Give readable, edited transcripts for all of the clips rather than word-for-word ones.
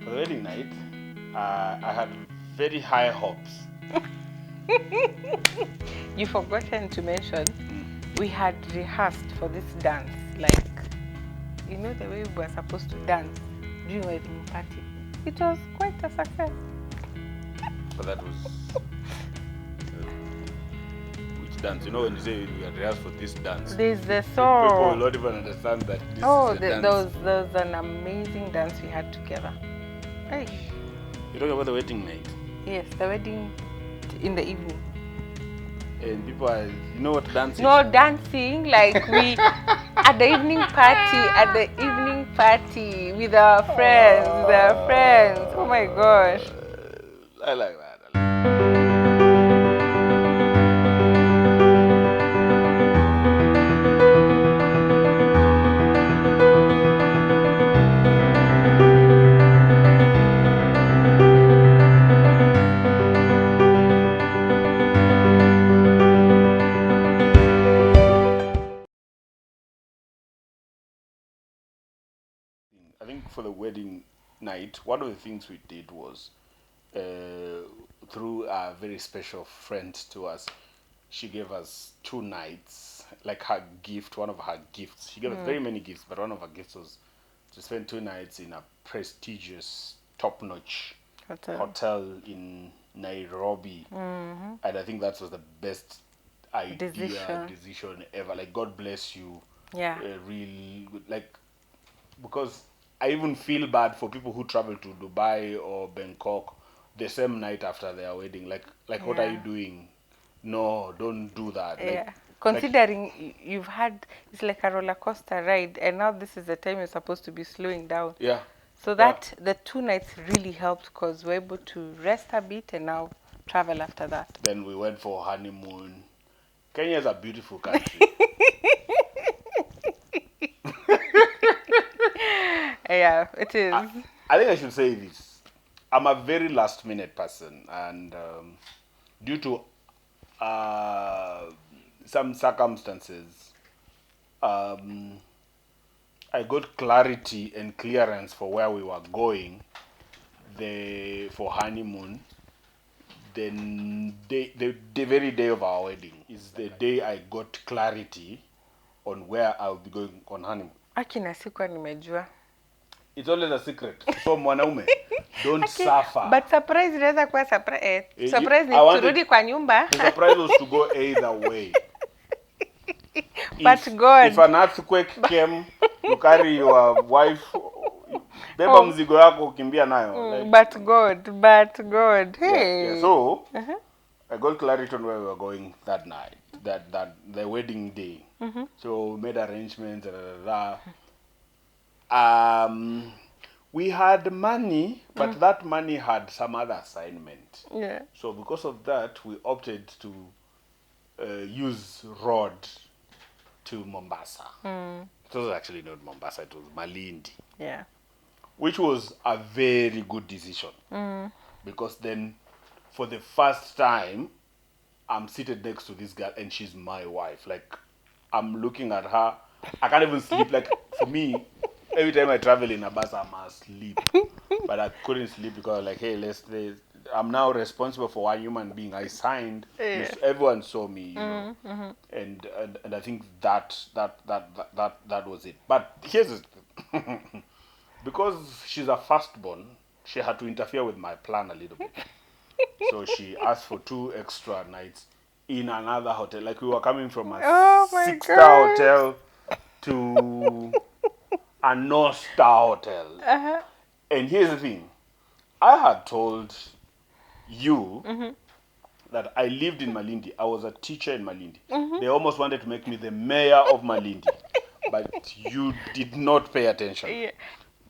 For the wedding night, I had very high hopes. You forgotten to mention Mm. we had rehearsed for this dance, like you know the way we were supposed to dance during wedding party. It was quite a success. But that was which dance? You know, when you say we had rehearsed for this dance, There's the people will song. not even understand that this Oh, is a dance. there was an amazing dance we had together. Hey. You're talking about the wedding night. Yes, the wedding in the evening. And people are, you know what dance No is? dancing, like we at the evening party with our friends. Oh my gosh. I like that. I think for the wedding night, one of the things we did was through a very special friend to us, she gave us 2 nights, like her gift, one of her gifts. She gave us very many gifts, but one of her gifts was to spend 2 nights in a prestigious, top-notch hotel in Nairobi. And I think that was the best decision ever. Like, God bless you. Yeah. Real, like, because I even feel bad for people who travel to Dubai or Bangkok the same night after their wedding. Like what are you Yeah. doing? No, don't do that. Yeah. Considering you've had, it's like a roller coaster ride, and now this is the time you're supposed to be slowing down. Yeah. So that the 2 nights really helped because we're able to rest a bit and now travel after that. Then we went for honeymoon. Kenya is a beautiful country. Yeah, it is. I think I should say this. I'm a very last minute person, and due to some circumstances, um, I got clarity and clearance for where we were going for honeymoon. Then the very day of our wedding is the day I got clarity on where I'll be going on honeymoon. Akina sikuwa nimejua. It's always a secret. So mwanaume, don't suffer. But surprise inaweza kuwa surprise. Surprise ni I wanted- turudi kwa nyumba. The surprise was to go either way. But God. If an earthquake came, you carry your wife, beba mzigo yako ukimbia nayo. Like, But God. Hey. yeah. So, I got clarity on where we were going that night, that the wedding day. So made arrangements. We had money, but that money had some other assignment. Yeah. So because of that, we opted to use road to Mombasa. It was actually not Mombasa, it was Malindi. Yeah. Which was a very good decision. Because then, for the first time, I'm seated next to this girl and she's my wife. Like, I'm looking at her. I can't even sleep. Like, for me, every time I travel in a bus, I'm asleep. But I couldn't sleep because I was like, hey, I'm now responsible for one human being. I signed. Yeah. Everyone saw me, you know. And I think that was it. But here's the because she's a firstborn, she had to interfere with my plan a little bit. So she asked for 2 extra nights in another hotel. Like, we were coming from a Oh my 6-star hotel to a no-star hotel. And here's the thing. I had told you that I lived in Malindi. I was a teacher in Malindi. They almost wanted to make me the mayor of Malindi. But you did not pay attention. Yeah.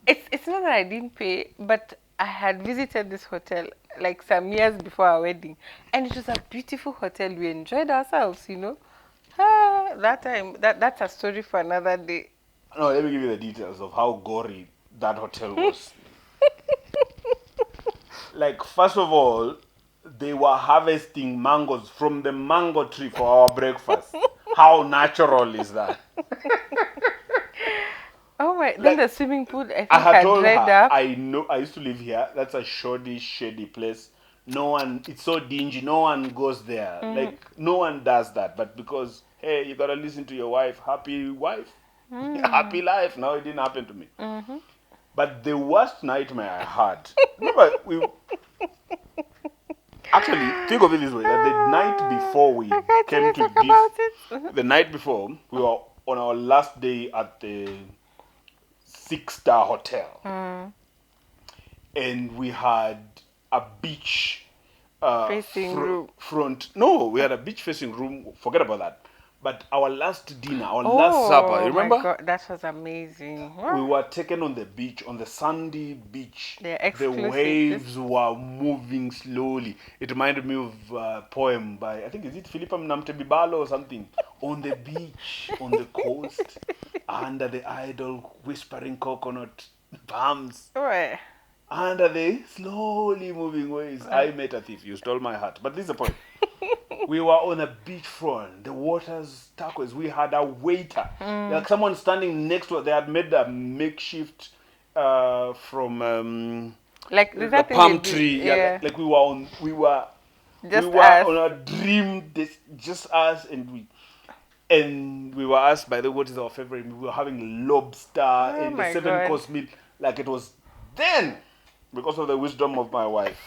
It's not that I didn't pay, but I had visited this hotel like some years before our wedding, and it was a beautiful hotel. We enjoyed ourselves, you know. That time, that's a story for another day. No, let me give you the details of how gory that hotel was. Like, first of all, they were harvesting mangoes from the mango tree for our breakfast. How natural is that? Oh my, then Like, the swimming pool, I I think had had told dried her, up. I know, I used to live here. That's a shoddy, shady place. No one, it's so dingy. No one goes there. Like, no one does that. But because, hey, you gotta listen to your wife, happy life. No, it didn't happen to me. But the worst nightmare I had, remember, we actually think of it this way: that the night before we I can't came even to talk this, about it. the night before we were on our last day at the 6-star hotel, and we had a beach Facing room. front. No, we had a beach facing room. Forget about that. But our last dinner, our last supper, you Oh my remember? god, that was amazing. We Wow. were taken on the beach, on the sandy beach. They're The exclusive. waves were moving slowly. It reminded me of a poem by, I think, is it Philippa Mnamtebibalo or something? On the beach, on the coast, under the idle whispering coconut palms, Right. under the slowly moving waves. I met a thief. You stole my heart. But this is the point. We were on a beachfront. The water's turquoise. We had a waiter, like someone standing next to us. They had made a makeshift from Like there's the that thing they palm do. tree. Yeah, Yeah. like we Just were us. on a dream. This just us, and we were asked by the what is our favorite. We were having lobster Oh in the my seven god. course meal. Like it was then, because of the wisdom of my wife,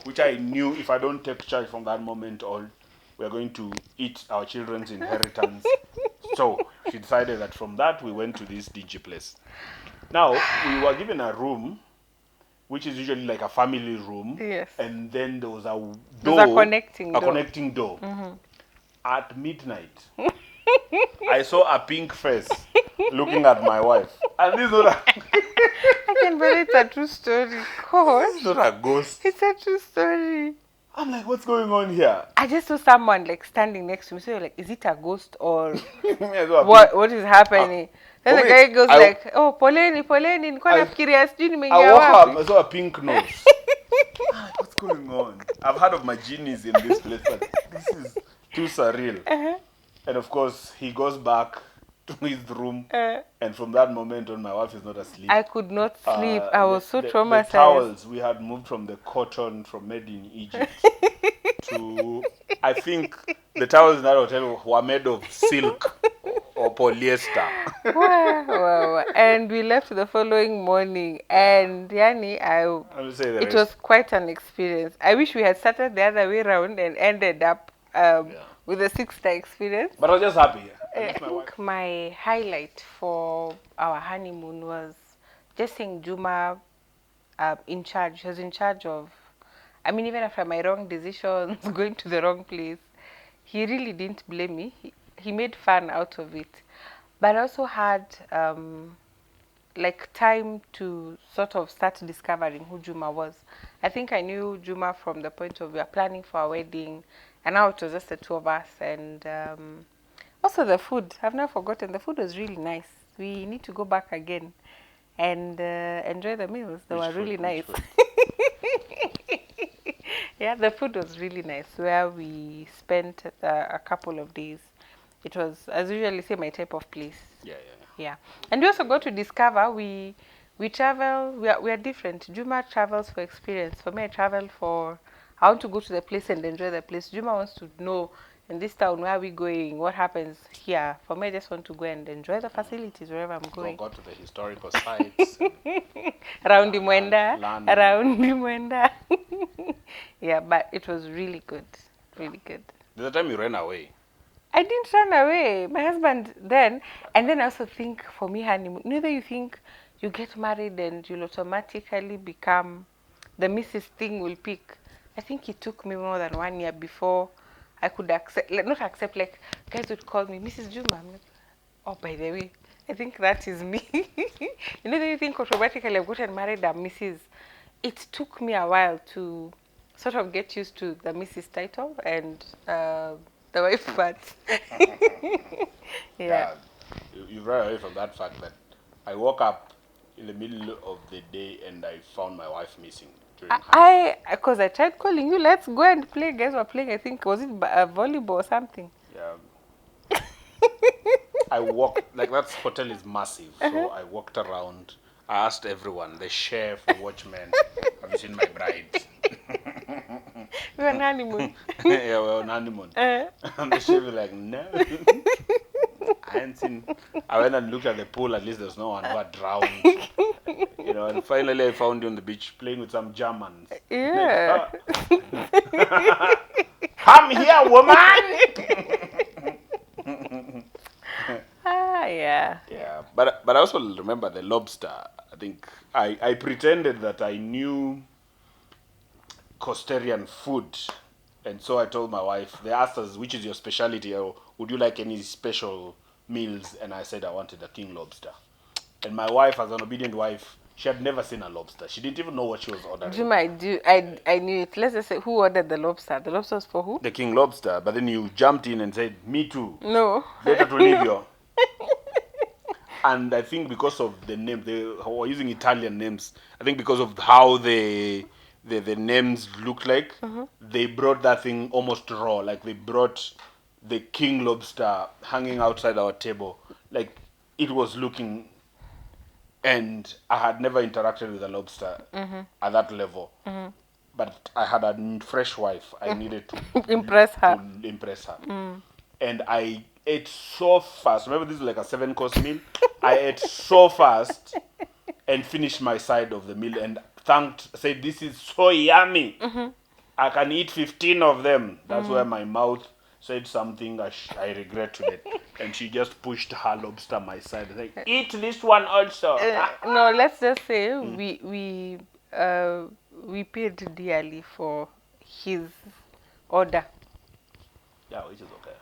which I knew if I don't take charge from that moment on, we're going to eat our children's inheritance. So she decided that from that we went to this dingy place. Now we were given a room, which is usually like a family room, Yes. and then there was a There's a door, connecting a door. connecting door. At midnight, I saw a pink face looking at my wife, and this is not I can believe it's a true story. Gosh. not a ghost. It's a true story. I'm like, what's going on here? I just saw someone like standing next to me. So like, is it a ghost or I saw a what is happening? Then the okay, guy goes I- like, oh, poleni, nilikuwa I- nafikiria sijui I nimeingia woke up, I wapi. saw a pink nose. What's going on? I've heard of my genies in this place, but this is too surreal. And of course, he goes back to his room, and from that moment on, my wife is not asleep. I could not sleep. I was so The traumatized. towels, we had moved from the cotton from made in Egypt to, I think the towels in that hotel were made of silk or polyester. Wow. And we left the following morning, and Yani, I will say the it rest. was quite an experience. I wish we had started the other way around and ended up with a 6-star experience. But I was just happy. I I miss my wife. think my highlight for our honeymoon was just seeing Juma in charge. She was in charge of, I mean, even after my wrong decisions, going to the wrong place, he really didn't blame me. He made fun out of it. But I also had like time to sort of start discovering who Juma was. I think I knew Juma from the point of we are planning for our wedding, and now it was just the two of us. And also the food, I've not forgotten. The food was really nice. We need to go back again and enjoy the meals. They were really nice. Yeah, the food was really nice. Where we spent a couple of days. It was, as usually say, my type of place. Yeah. Yeah, and we also got to discover we travel. We are different. Juma travels for experience. For me, I travel for. I want to go to the place and enjoy the place. Juma wants to know in this town where are we going, what happens here. For me, I just want to go and enjoy the facilities wherever I'm going. Go to the historical sites. Around the Mwenda, Land. around the Mwenda. Yeah, but it was really good, really good. The time you ran away. I didn't run away. My husband then, and then I also think for me, honeymoon, neither you think you get married and you'll automatically become the Mrs. Thing will pick. I think it took me more than 1 year before I could accept, like, not accept, like guys would call me Mrs. Juma. I'm like, oh, by the way, I think that is me. You know, you think automatically I've gotten married, I'm Mrs. It took me a while to sort of get used to the Mrs. title and the wife part. Yeah. You ran away from that fact that I woke up in the middle of the day and I found my wife missing. Because I tried calling you, let's go and play. Guys were playing, I think, was it volleyball or something? Yeah. I walked, like that hotel is massive. So I walked around. I asked everyone, the chef, the watchman, have you seen my bride? We're on honeymoon. Yeah, we're on honeymoon. And the chef was like, no. I hadn't seen. I went and looked at the pool. At least there's no one who had drowned. You know, and finally I found you on the beach playing with some Germans. Like, Yeah. come here, woman. Yeah. Yeah, but I also remember the lobster. I think I pretended that I knew Costarian food, and so I told my wife. They asked us, "Which is your specialty, or would you like any special meals?" And I said I wanted a king lobster. And my wife, as an obedient wife, she had never seen a lobster. She didn't even know what she was ordering. I knew it. Let's just say who ordered the lobster. The lobster was for who? The king lobster. But then you jumped in and said, "Me too." No. Better to leave you. And I think because of the name, they were using Italian names. I think because of how the names look like, they brought that thing almost raw. Like they brought the king lobster hanging outside our table. Like it was looking, and I had never interacted with a lobster at that level. But I had a fresh wife. I needed to Impress her. to impress her. And I ate so fast. Remember, this is like a 7-course meal. I ate so fast and finished my side of the meal and said, "This is so yummy. I can eat 15 of them." That's where my mouth said something I regret today. And she just pushed her lobster my side and said, "Eat this one also." No, let's just say we paid dearly for his order. Yeah, which is okay.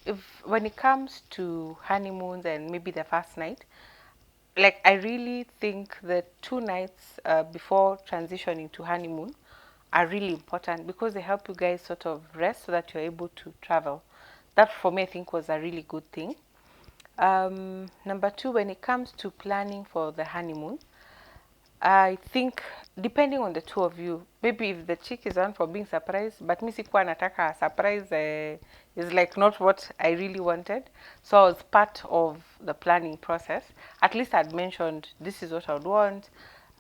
If when it comes to honeymoons and maybe the first night, like I really think the 2 nights before transitioning to honeymoon are really important because they help you guys sort of rest so that you're able to travel. That for me I think was a really good thing. Number two, when it comes to planning for the honeymoon, I think depending on the two of you, maybe if the chick is on for being surprised, but me sikuwa nataka surprise is like not what I really wanted. So I was part of the planning process. At least I'd mentioned this is what I would want.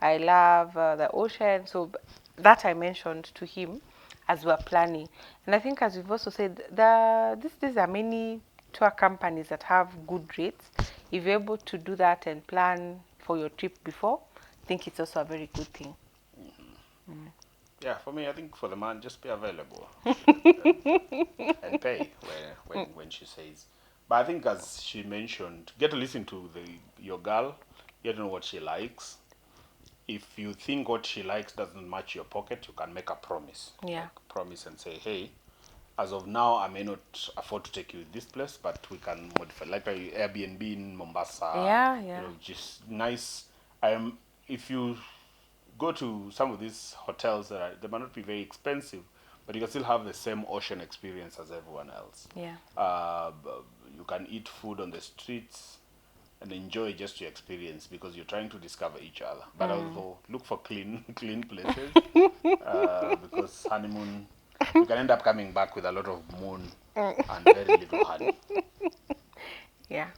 I love the ocean, so that I mentioned to him as we're planning. And I think as we've also said, these are many tour companies that have good rates. If you're able to do that and plan for your trip before, I think it's also a very good thing. Yeah, for me, I think for the man, just be available and pay when she says. But I think, as she mentioned, get to listen to your girl, get to know what she likes. If you think what she likes doesn't match your pocket, you can make a promise. Yeah. Like, promise and say, "Hey, as of now, I may not afford to take you to this place, but we can modify, like a Airbnb in Mombasa. Yeah. You know, just nice. If you go to some of these hotels, they might not be very expensive, but you can still have the same ocean experience as everyone else. Yeah. You can eat food on the streets and enjoy just your experience because you're trying to discover each other. But also look for clean places because honeymoon, you can end up coming back with a lot of moon and very little honey. Yeah.